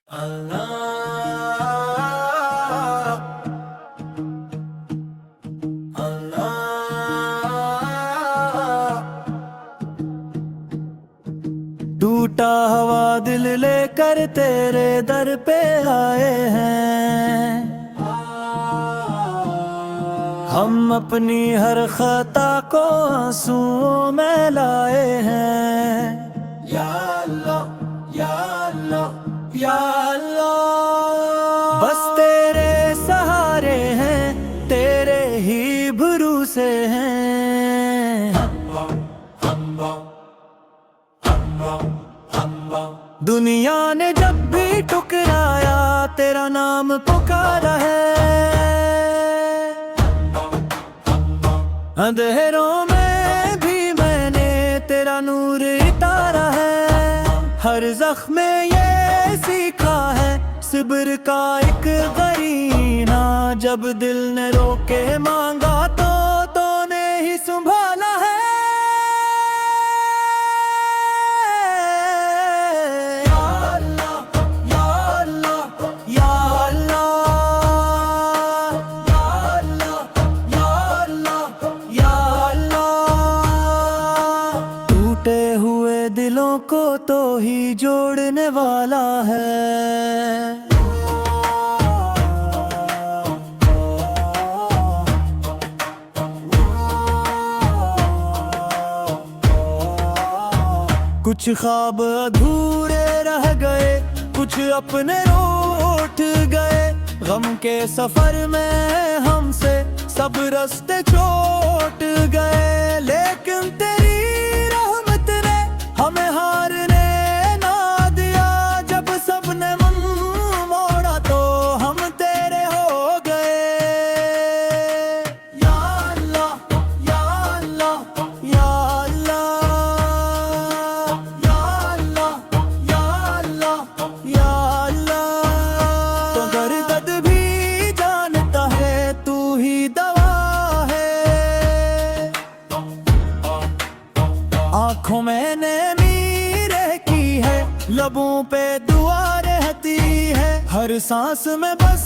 अल्लाह अल्लाह। टूटा हुआ दिल लेकर तेरे दर पे आए हैं, हम अपनी हर खता को आंसुओं में लाए हैं। या अल्लाह या अल्लाह या अल्लाह। बस तेरे सहारे हैं, तेरे ही भरोसे हैं। दुनिया ने जब भी ठुकराया तेरा नाम पुकारा है, अंधेरों में भी मैंने तेरा नूर उतारा है। हर जख्म में ये सीखा है सिब्र का एक गरीना, जब दिल ने रोके मांगा तो तूने ही संभाला है। या अल्लाह या अल्लाह या अल्लाह या अल्लाह या अल्लाह या अल्लाह। टूटे हुए दिलों को तो ही जोड़ने वाला है। कुछ ख्वाब अधूरे रह गए, कुछ अपने रूठ गए। गम के सफर में हमसे सब रास्ते छूट गए, लेकिन तेरी रहमत ने हमें हारने ना दिया। जब सबने मुंह मोड़ा तो हम तेरे हो गए। या अल्लाह या अल्लाह या अल्लाह या अल्लाह या अल्लाह या अल्लाह। तो दर्द भी जानता है तू ही दवा है। आँखों में नमी रहती है, लबों पे दुआ रहती है। हर सांस में बस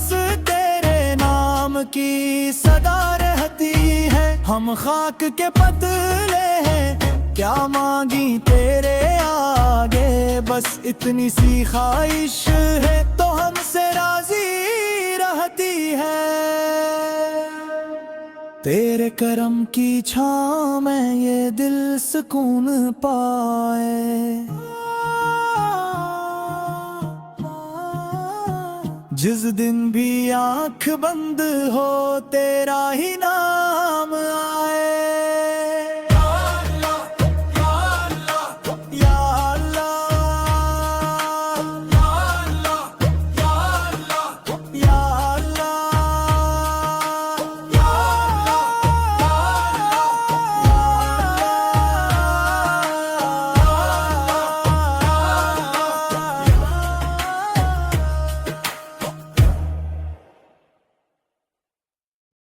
तेरे नाम की सदा रहती है। हम खाक के पतले हैं, क्या मांगी तेरे आगे। बस इतनी सी ख्वाहिश है तो हमसे राजी रहती है। तेरे करम की छाँव में ये दिल सुकून पाए। जिस दिन भी आँख बंद हो तेरा ही नाम आए।